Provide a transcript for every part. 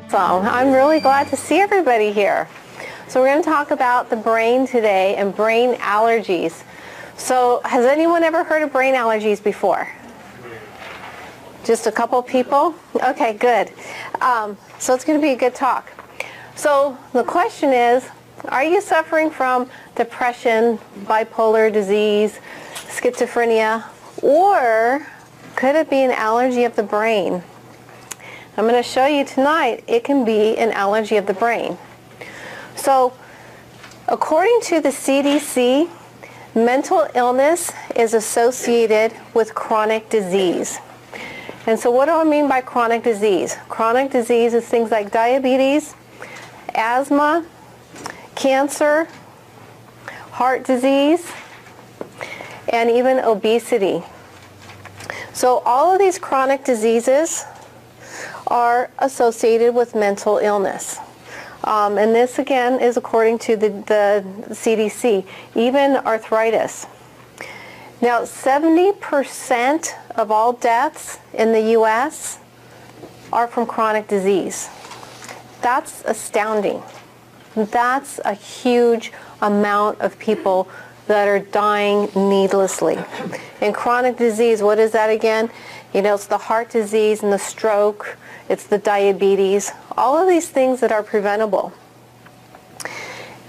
So I'm really glad to see everybody here. So we're going to talk about the brain today and brain allergies. So has anyone ever heard of brain allergies before? Just a couple people? Okay, good. So it's going to be a good talk. So the question is, are you suffering from depression, bipolar disease, schizophrenia, or could it be an allergy of the brain? I'm going to show you tonight it can be an allergy of the brain. So according to the CDC, mental illness is associated with chronic disease. And so what do I mean by chronic disease? Chronic disease is things like diabetes, asthma, cancer, heart disease, and even obesity. So all of these chronic diseases are associated with mental illness. And this again is according to the CDC, even arthritis. Now 70% of all deaths in the US are from chronic disease. That's astounding. That's a huge amount of people that are dying needlessly. And chronic disease, what is that again? You know, it's the heart disease and the stroke, it's the diabetes, all of these things that are preventable.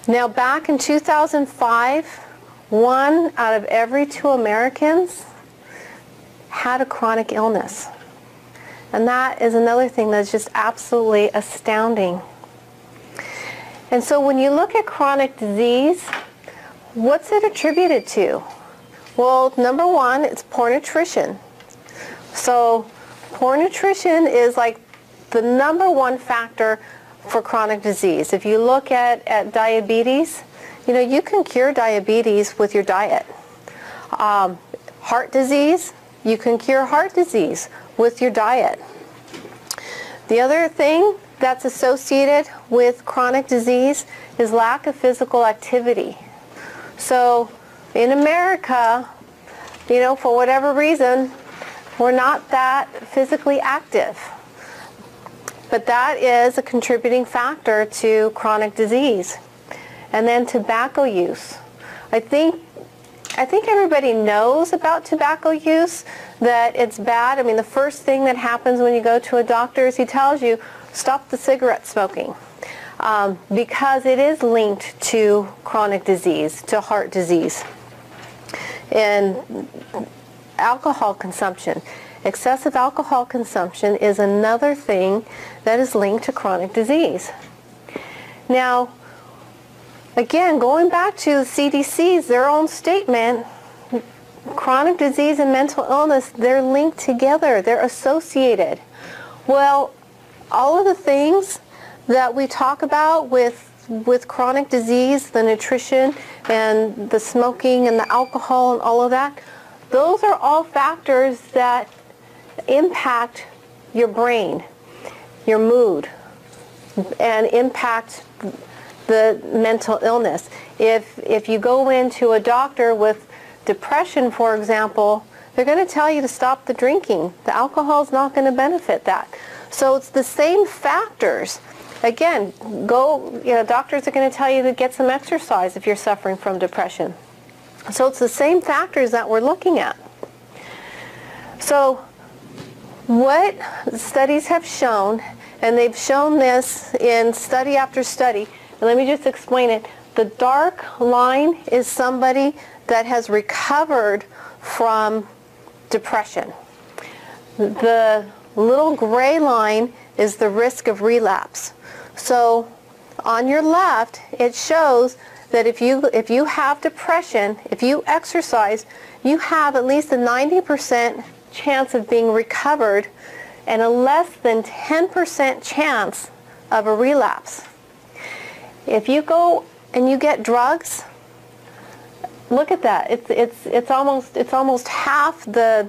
Now back in 2005, 1 out of every 2 Americans had a chronic illness. And that is another thing that's just absolutely astounding. And so when you look at chronic disease, what's it attributed to? Well, number one, it's poor nutrition. So poor nutrition is like the number one factor for chronic disease. If you look at diabetes, you know, you can cure diabetes with your diet. Heart disease, you can cure heart disease with your diet. The other thing that's associated with chronic disease is lack of physical activity. So in America, you know, for whatever reason, we're not that physically active. But that is a contributing factor to chronic disease. And then tobacco use. I think everybody knows about tobacco use, that it's bad. I mean, the first thing that happens when you go to a doctor is he tells you, stop the cigarette smoking. Because it is linked to chronic disease, to heart disease. And alcohol consumption. Excessive alcohol consumption is another thing that is linked to chronic disease. Now, again, going back to the CDC's, their own statement, chronic disease and mental illness, they're linked together, they're associated. Well, all of the things that we talk about with chronic disease, the nutrition and the smoking and the alcohol and all of that, those are all factors that impact your brain, your mood, and impact the mental illness. If you go into a doctor with depression, for example, they're going to tell you to stop the drinking. The alcohol is not going to benefit that. So it's the same factors. Again, doctors are going to tell you to get some exercise if you're suffering from depression. So it's the same factors that we're looking at. So what studies have shown, and they've shown this in study after study, and let me just explain it. The dark line is somebody that has recovered from depression. The little gray line is the risk of relapse. So on your left, it shows that if you have depression, if you exercise, you have at least a 90% chance of being recovered and a less than 10% chance of a relapse. If you go and you get drugs, look at that. It's almost half the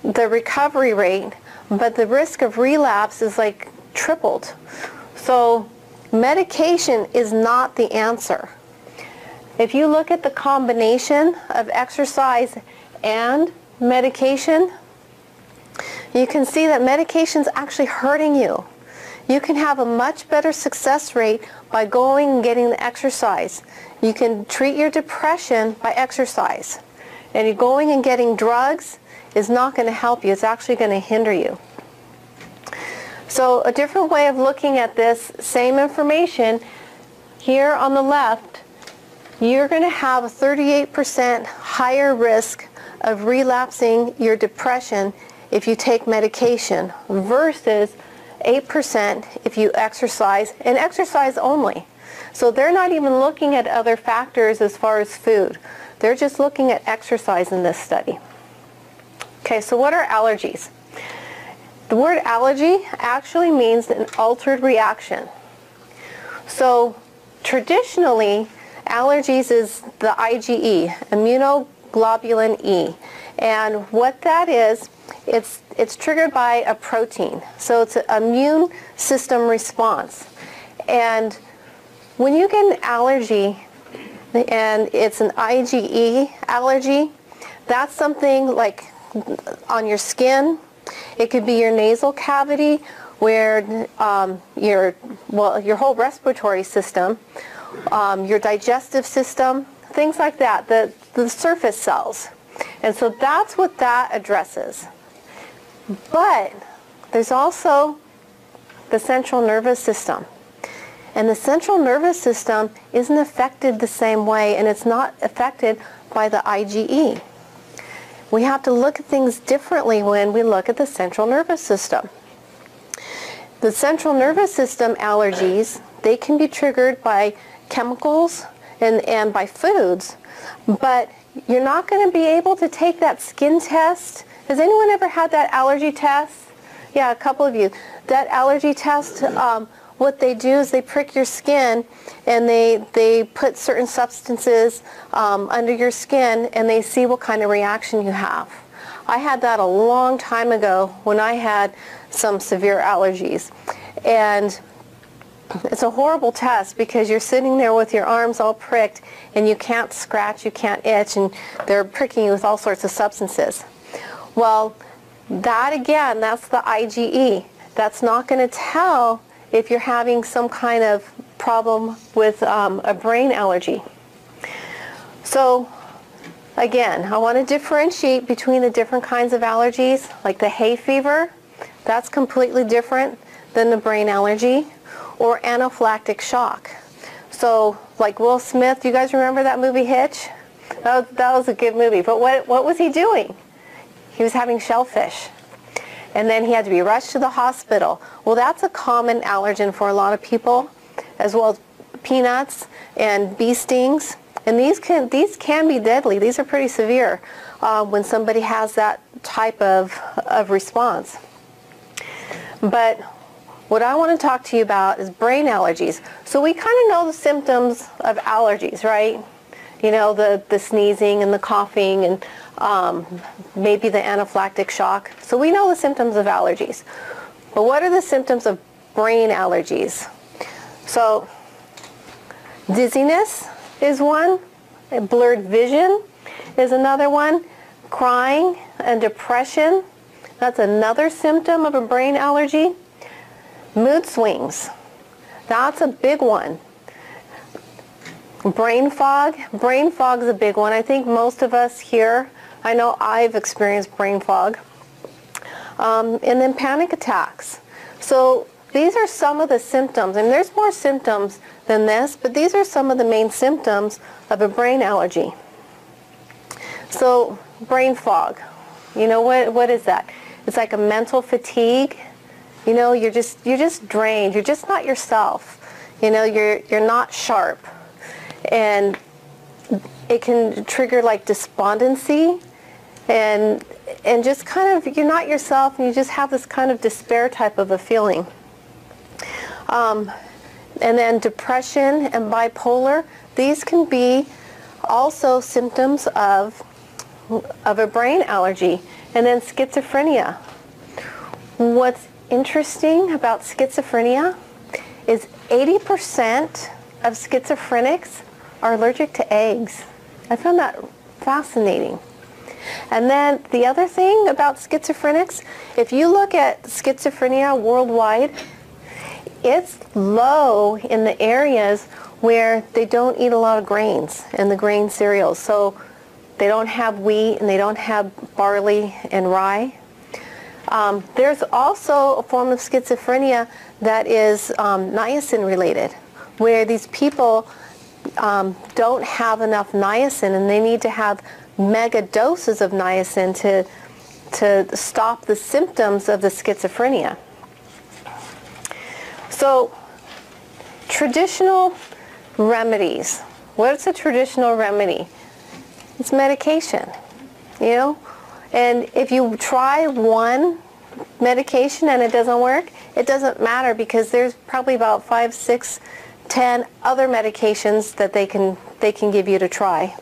recovery rate, but the risk of relapse is like tripled. So medication is not the answer. If you look at the combination of exercise and medication, you can see that medication's actually hurting you. You can have a much better success rate by going and getting the exercise. You can treat your depression by exercise. And you going and getting drugs is not going to help you. It's actually going to hinder you. So a different way of looking at this same information, here on the left, you're going to have a 38% higher risk of relapsing your depression if you take medication versus 8% if you exercise, and exercise only. So they're not even looking at other factors as far as food. They're just looking at exercise in this study. Okay, so what are allergies? The word allergy actually means an altered reaction. So traditionally, allergies is the IgE, immunoglobulin E. And what that is, it's triggered by a protein. So it's an immune system response. And when you get an allergy, and it's an IgE allergy, that's something like on your skin. It could be your nasal cavity, where your whole respiratory system, your digestive system, things like that, the surface cells. And so that's what that addresses. But there's also the central nervous system. And the central nervous system isn't affected the same way, and it's not affected by the IgE. We have to look at things differently when we look at the central nervous system. The central nervous system allergies, they can be triggered by chemicals and by foods, but you're not going to be able to take that skin test. Has anyone ever had that allergy test? Yeah, a couple of you. That allergy test, what they do is they prick your skin and they put certain substances under your skin and they see what kind of reaction you have. I had that a long time ago when I had some severe allergies. And it's a horrible test because you're sitting there with your arms all pricked and you can't scratch, you can't itch, and they're pricking you with all sorts of substances. Well, that again, that's the IgE. That's not going to tell if you're having some kind of problem with a brain allergy. So again, I want to differentiate between the different kinds of allergies, like the hay fever. That's completely different than the brain allergy, or anaphylactic shock. So like Will Smith, you guys remember that movie Hitch? That was a good movie, but what was he doing? He was having shellfish. And then he had to be rushed to the hospital. Well, that's a common allergen for a lot of people, as well as peanuts and bee stings. And these can be deadly. These are pretty severe when somebody has that type of response. But what I want to talk to you about is brain allergies. So we kind of know the symptoms of allergies, right? You know, the sneezing and the coughing and maybe the anaphylactic shock. So we know the symptoms of allergies. But what are the symptoms of brain allergies? So dizziness is one. Blurred vision is another one. Crying and depression, that's another symptom of a brain allergy. Mood swings, that's a big one. Brain fog is a big one. I think most of us here, I know I've experienced brain fog. And then panic attacks. So these are some of the symptoms, and there's more symptoms than this, but these are some of the main symptoms of a brain allergy. So brain fog, you know, what is that? It's like a mental fatigue. You know, you're just drained. You're just not yourself. You know, you're not sharp. And it can trigger like despondency and just kind of, you're not yourself, and you just have this kind of despair type of a feeling. And then depression and bipolar, these can be also symptoms of a brain allergy. And then schizophrenia. What's interesting about schizophrenia is 80% of schizophrenics are allergic to eggs. I found that fascinating. And then the other thing about schizophrenics, if you look at schizophrenia worldwide, it's low in the areas where they don't eat a lot of grains and the grain cereals. So they don't have wheat and they don't have barley and rye. There's also a form of schizophrenia that is niacin related, where these people don't have enough niacin and they need to have mega doses of niacin to stop the symptoms of the schizophrenia. So traditional remedies. What's a traditional remedy? It's medication, you know? And if you try one medication and it doesn't work, it doesn't matter, because there's probably about 5, 6, 10 other medications that they can give you to try.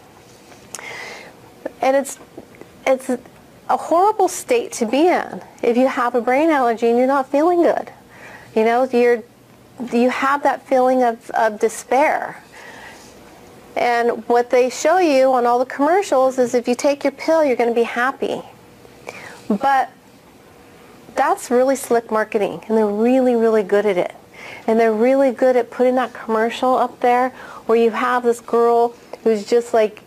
And it's a horrible state to be in if you have a brain allergy and you're not feeling good. You know, you have that feeling of despair. And what they show you on all the commercials is if you take your pill, you're going to be happy. But that's really slick marketing, and they're really, really good at it. And they're really good at putting that commercial up there where you have this girl who's just like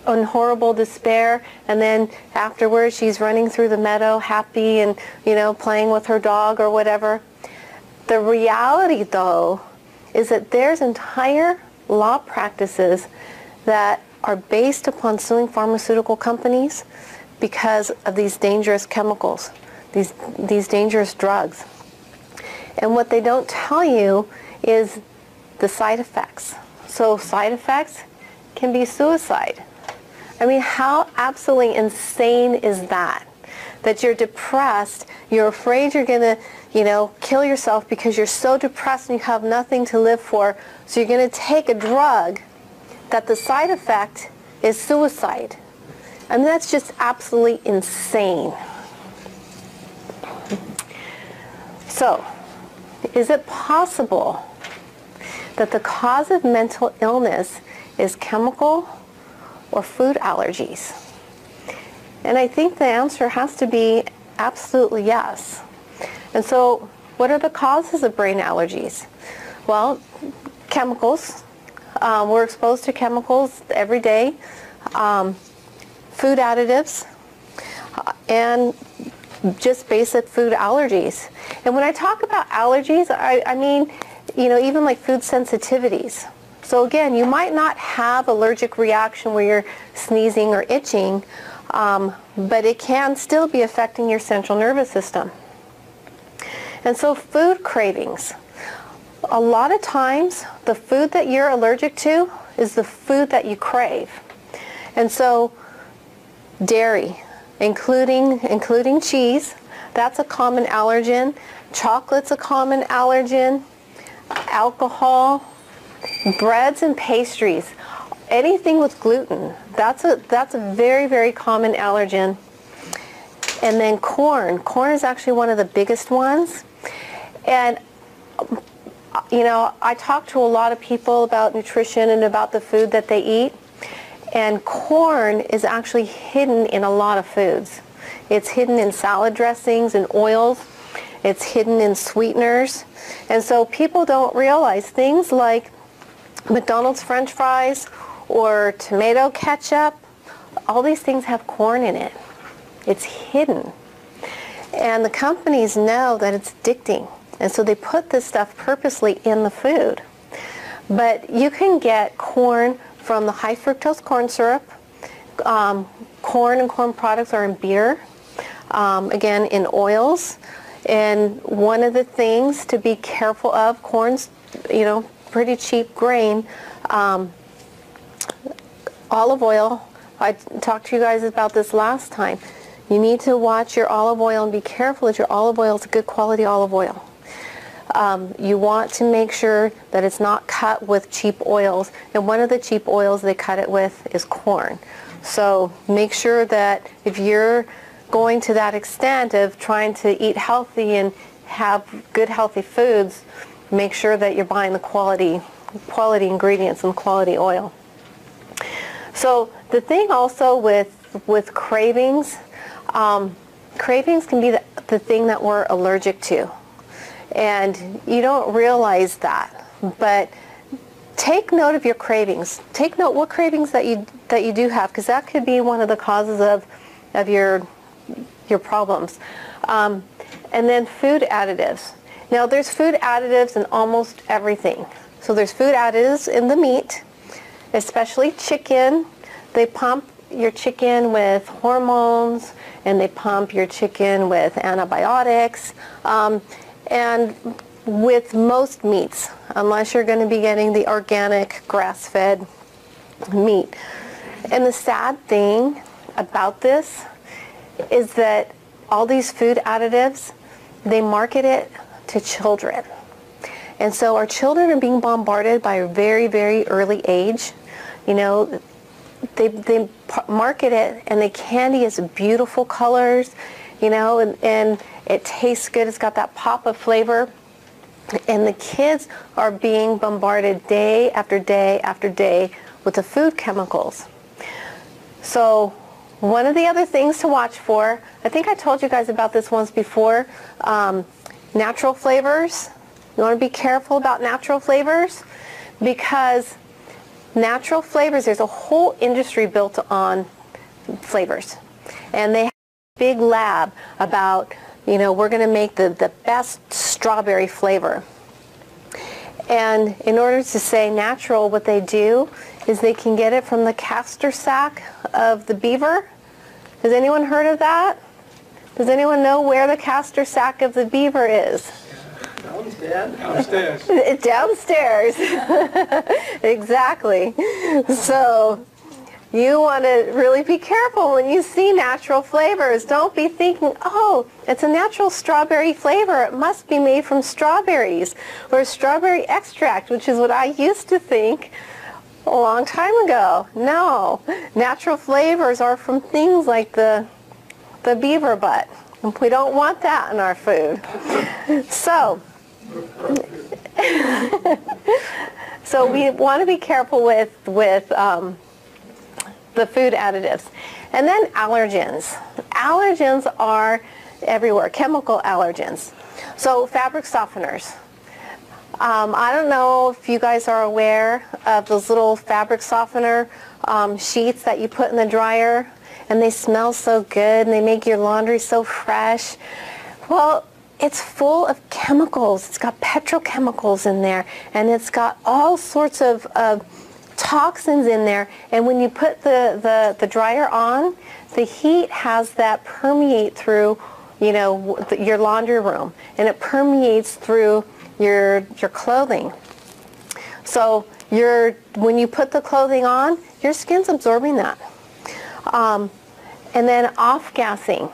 in horrible despair, and then afterwards she's running through the meadow happy and, you know, playing with her dog or whatever. The reality, though, is that there's entire law practices that are based upon suing pharmaceutical companies because of these dangerous chemicals, these dangerous drugs. And what they don't tell you is the side effects. So side effects can be suicide. I mean, how absolutely insane is that? That you're depressed, you're afraid you're going to, you know, kill yourself because you're so depressed and you have nothing to live for, so you're going to take a drug that the side effect is suicide. I mean, that's just absolutely insane. So, is it possible that the cause of mental illness is chemical or food allergies? And I think the answer has to be absolutely yes. And so, what are the causes of brain allergies? Well, chemicals. We're exposed to chemicals every day. Food additives. And just basic food allergies. And when I talk about allergies, I mean, you know, even like food sensitivities. So again, you might not have allergic reaction where you're sneezing or itching, but it can still be affecting your central nervous system. And so food cravings. A lot of times, the food that you're allergic to is the food that you crave. And so dairy, including cheese, that's a common allergen. Chocolate's a common allergen. Alcohol, breads and pastries, anything with gluten, that's a very, very common allergen. And then corn is actually one of the biggest ones. And you know, I talk to a lot of people about nutrition and about the food that they eat, and corn is actually hidden in a lot of foods. It's hidden in salad dressings and oils. It's hidden in sweeteners. And so people don't realize things like McDonald's French fries or tomato ketchup, all these things have corn in it. It's hidden. And the companies know that it's addicting. And so they put this stuff purposely in the food. But you can get corn from the high fructose corn syrup. Corn and corn products are in beer. Again, in oils. And one of the things to be careful of, corn's, you know, pretty cheap grain. Olive oil, I talked to you guys about this last time. You need to watch your olive oil and be careful that your olive oil is a good quality olive oil. You want to make sure that it's not cut with cheap oils, and one of the cheap oils they cut it with is corn. So make sure that if you're going to that extent of trying to eat healthy and have good healthy foods, make sure that you're buying the quality ingredients and quality oil. So the thing also with cravings, cravings can be the thing that we're allergic to. And you don't realize that, but take note of your cravings. Take note what cravings that you do have, because that could be one of the causes of your problems. And then food additives. Now there's food additives in almost everything. So there's food additives in the meat, especially chicken. They pump your chicken with hormones, and they pump your chicken with antibiotics. And with most meats, unless you're going to be getting the organic grass-fed meat. And the sad thing about this is that all these food additives, they market it to children. And so our children are being bombarded by a very, very early age. You know, they market it, and they candy as beautiful colors, you know, and it tastes good. It's got that pop of flavor. And the kids are being bombarded day after day after day with the food chemicals. So one of the other things to watch for, I think I told you guys about this once before, natural flavors. You want to be careful about natural flavors, because natural flavors, there's a whole industry built on flavors. And they have a big lab about, you know, we're going to make the best strawberry flavor. And in order to say natural, what they do is they can get it from the castor sac of the beaver. Has anyone heard of that? Does anyone know where the castor sac of the beaver is? Downstairs. Downstairs. Exactly. So you want to really be careful when you see natural flavors. Don't be thinking, oh, it's a natural strawberry flavor. It must be made from strawberries, or strawberry extract, which is what I used to think a long time ago. No, natural flavors are from things like the beaver butt. We don't want that in our food. So we want to be careful with the food additives. And then allergens. Allergens are everywhere, chemical allergens. So fabric softeners. I don't know if you guys are aware of those little fabric softener sheets that you put in the dryer, and they smell so good and they make your laundry so fresh. Well, it's full of chemicals. It's got petrochemicals in there, and it's got all sorts of toxins in there. And when you put the dryer on, the heat has that permeate through, you know, your laundry room, and it permeates through your clothing. So when you put the clothing on, your skin's absorbing that. And then off-gassing.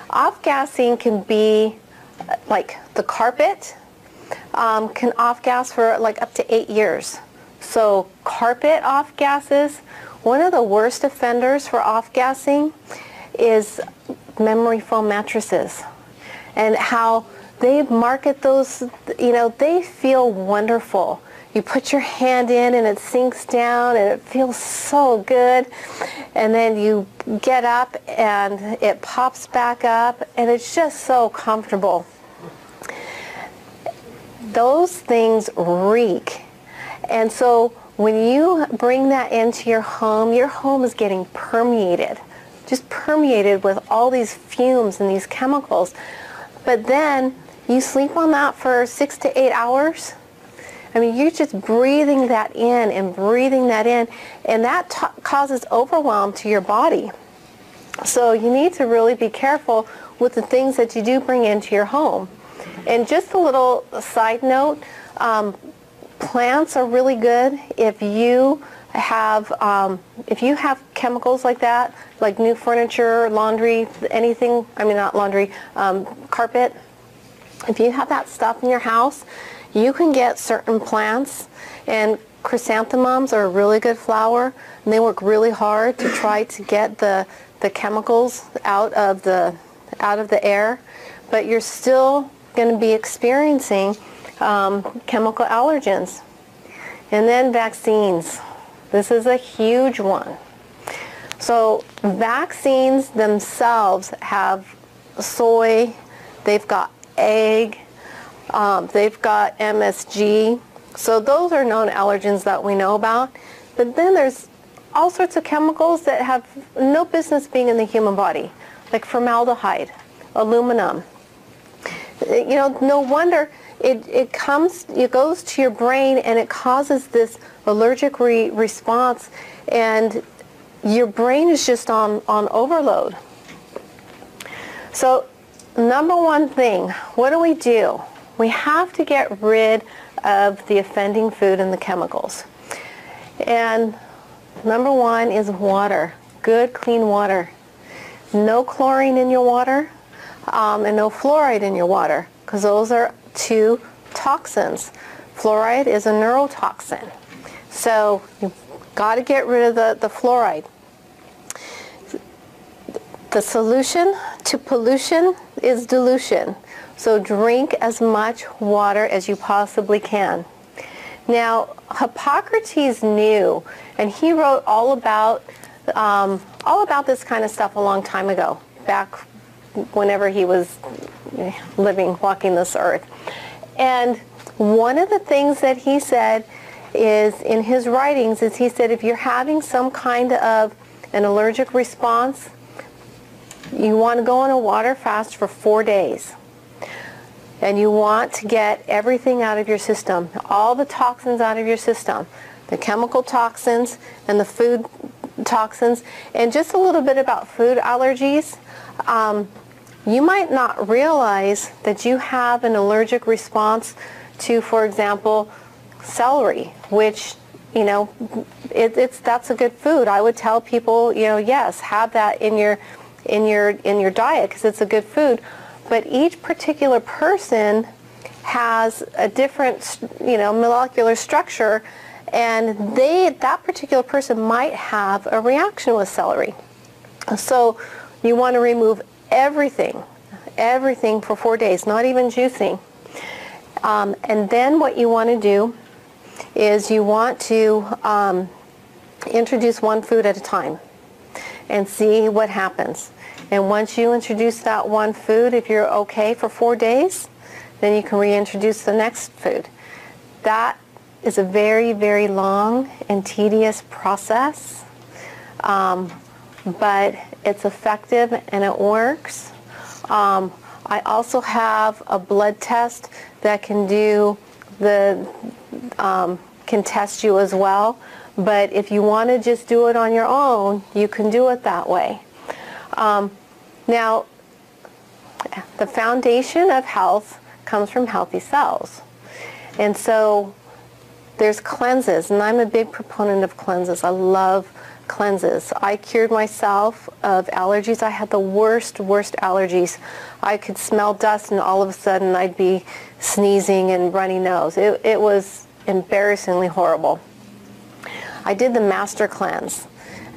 Off-gassing can be like the carpet can off-gas for like up to 8 years. So carpet off-gases, one of the worst offenders for off-gassing is memory foam mattresses, and how they market those, you know, they feel wonderful. You put your hand in and it sinks down and it feels so good, and then you get up and it pops back up and it's just so comfortable. Those things reek. And so when you bring that into your home is getting permeated, just permeated with all these fumes and these chemicals. But then you sleep on that for 6 to 8 hours. I mean, you're just breathing that in and breathing that in, and that causes overwhelm to your body. So you need to really be careful with the things that you do bring into your home. And just a little side note, plants are really good if you have chemicals like that, like new furniture, laundry, anything, I mean not laundry, carpet. If you have that stuff in your house, you can get certain plants, and chrysanthemums are a really good flower, and they work really hard to try to get the chemicals out of the air, but you're still going to be experiencing chemical allergens. And then vaccines. This is a huge one. So vaccines themselves have soy, they've got egg, They've got MSG. So those are known allergens that we know about. But then there's all sorts of chemicals that have no business being in the human body, like formaldehyde, aluminum. You know, no wonder it goes to your brain and it causes this allergic response, and your brain is just on overload. So number one thing, what do? We have to get rid of the offending food and the chemicals. And number one is water, good clean water. No chlorine in your water, and no fluoride in your water, because those are two toxins. Fluoride is a neurotoxin. So you've got to get rid of the fluoride. The solution to pollution is dilution. So drink as much water as you possibly can. Now, Hippocrates knew, and he wrote all about this kind of stuff a long time ago, back whenever he was walking this earth. And one of the things that he said is, in his writings, is he said if you're having some kind of an allergic response, you want to go on a water fast for 4 days. And you want to get everything out of your system, all the toxins out of your system, the chemical toxins and the food toxins. And just a little bit about food allergies. You might not realize that you have an allergic response to, for example, celery, which, you know, that's a good food. I would tell people, you know, yes, have that in your diet because it's a good food. But each particular person has a different, you know, molecular structure, and that particular person might have a reaction with celery. So you want to remove everything for 4 days, not even juicing. And then what you want to do is you want to introduce one food at a time and see what happens. And once you introduce that one food, if you're okay for 4 days, then you can reintroduce the next food. That is a very, very long and tedious process, but it's effective and it works. I also have a blood test that can can test you as well. But if you want to just do it on your own, you can do it that way. Now, the foundation of health comes from healthy cells. And so there's cleanses, and I'm a big proponent of cleanses. I love cleanses. I cured myself of allergies. I had the worst allergies. I could smell dust and all of a sudden I'd be sneezing and runny nose. It was embarrassingly horrible. I did the master cleanse,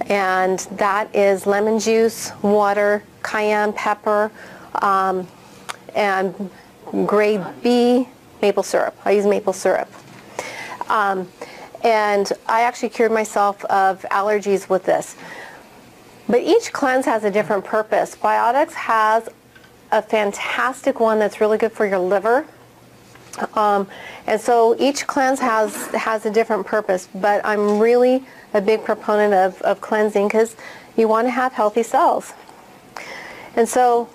and that is lemon juice, water, cayenne pepper, and grade B maple syrup. I use maple syrup. And I actually cured myself of allergies with this. But each cleanse has a different purpose. Biotics has a fantastic one that's really good for your liver. And so each cleanse has a different purpose, but I'm really a big proponent of cleansing because you want to have healthy cells. And so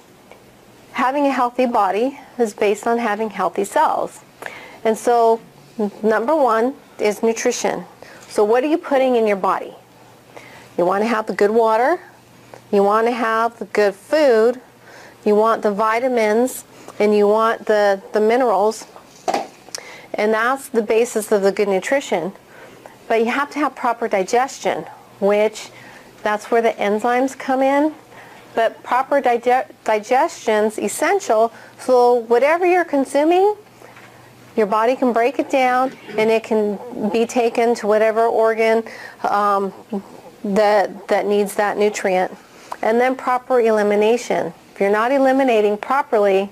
having a healthy body is based on having healthy cells. And so number one is nutrition. So what are you putting in your body? You want to have the good water, you want to have the good food, you want the vitamins, and you want the minerals. And that's the basis of the good nutrition. But you have to have proper digestion, which that's where the enzymes come in. But proper digestion's essential, so whatever you're consuming, your body can break it down and it can be taken to whatever organ that needs that nutrient. And then proper elimination. If you're not eliminating properly,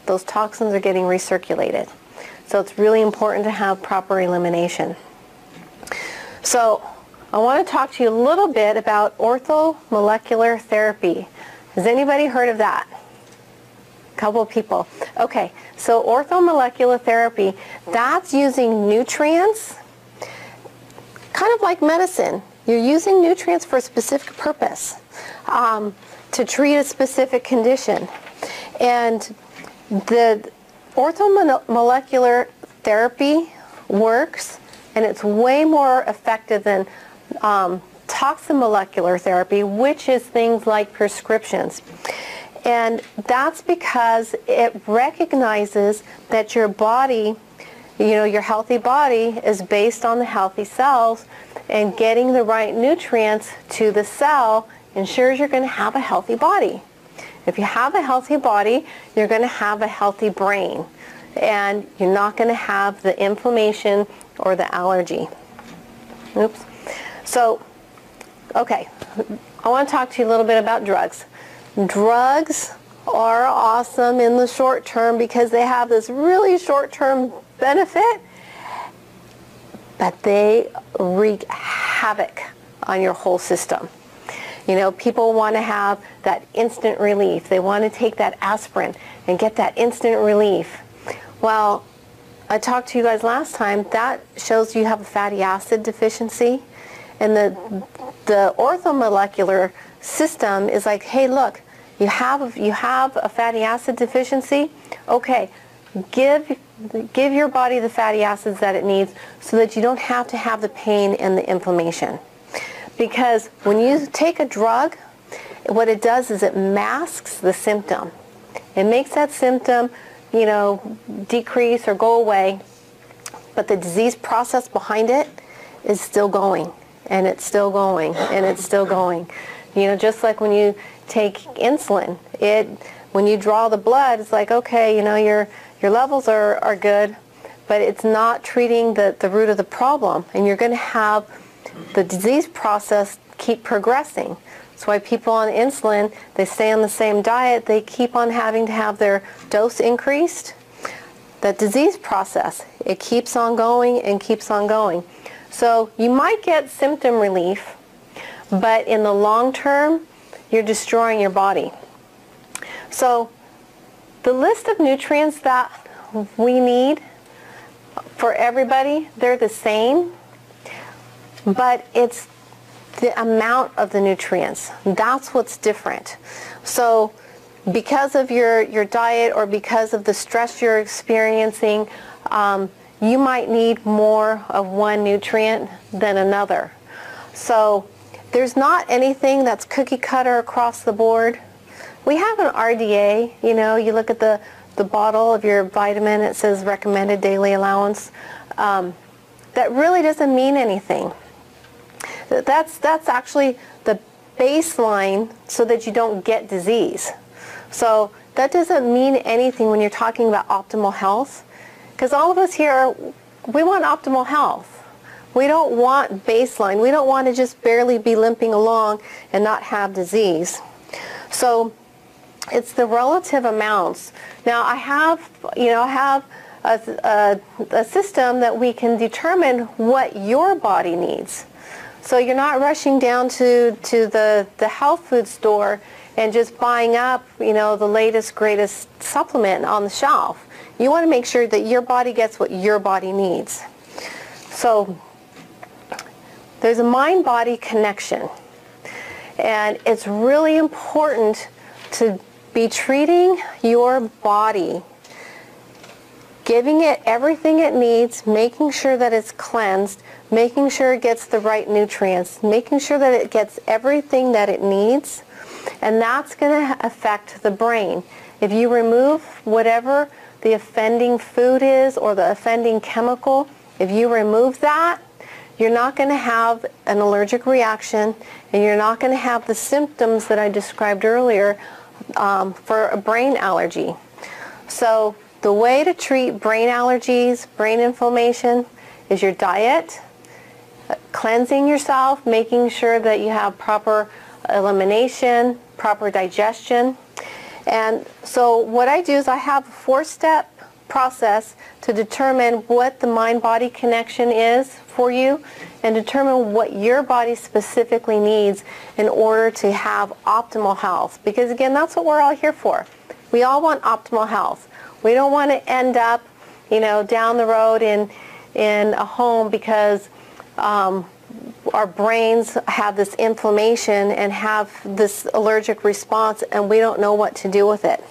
those toxins are getting recirculated. So it's really important to have proper elimination. So I want to talk to you a little bit about orthomolecular therapy. Has anybody heard of that? couple of people. Okay, so orthomolecular therapy, that's using nutrients, kind of like medicine. You're using nutrients for a specific purpose, to treat a specific condition. And the orthomolecular therapy works, and it's way more effective than toxomolecular therapy, which is things like prescriptions. And that's because it recognizes that your body, your healthy body is based on the healthy cells, and getting the right nutrients to the cell ensures you're going to have a healthy body. If you have a healthy body, you're going to have a healthy brain, and you're not going to have the inflammation or the allergy. Oops. So, okay, I want to talk to you a little bit about drugs. Drugs are awesome in the short term because they have this really short-term benefit, but they wreak havoc on your whole system. People want to have that instant relief. They want to take that aspirin and get that instant relief. Well, I talked to you guys last time, that shows you have a fatty acid deficiency. And the orthomolecular system is like, hey, look, you have a fatty acid deficiency. Okay, give your body the fatty acids that it needs so that you don't have to have the pain and the inflammation. Because when you take a drug, what it does is it masks the symptom. It makes that symptom, decrease or go away, but the disease process behind it is still going, and it's still going, and it's still going. Just like when you take insulin, when you draw the blood, it's like, okay, your levels are good, but it's not treating the root of the problem, and you're going to have the disease process keep progressing. That's why people on insulin, they stay on the same diet, they keep on having to have their dose increased. That disease process, it keeps on going and keeps on going. So you might get symptom relief, but in the long term, you're destroying your body. So the list of nutrients that we need for everybody, they're the same, but it's the amount of the nutrients. That's what's different. So because of your diet or because of the stress you're experiencing, you might need more of one nutrient than another. So there's not anything that's cookie cutter across the board. We have an RDA, you look at the bottle of your vitamin, it says recommended daily allowance. That really doesn't mean anything. That's actually the baseline so that you don't get disease. So that doesn't mean anything when you're talking about optimal health, because all of us here, we want optimal health. We don't want baseline. We don't want to just barely be limping along and not have disease. So it's the relative amounts. Now I have a system that we can determine what your body needs. So you're not rushing down to the health food store and just buying up, the latest, greatest supplement on the shelf. You want to make sure that your body gets what your body needs. So there's a mind-body connection. And it's really important to be treating your body, giving it everything it needs, making sure that it's cleansed, making sure it gets the right nutrients, making sure that it gets everything that it needs, and that's going to affect the brain. If you remove whatever the offending food is or the offending chemical, if you remove that, you're not going to have an allergic reaction, and you're not going to have the symptoms that I described earlier for a brain allergy. So the way to treat brain allergies, brain inflammation, is your diet, cleansing yourself, making sure that you have proper elimination, proper digestion. And so what I do is I have a 4-step process to determine what the mind-body connection is for you and determine what your body specifically needs in order to have optimal health. Because again, that's what we're all here for. We all want optimal health. We don't want to end up, down the road in a home because our brains have this inflammation and have this allergic response and we don't know what to do with it.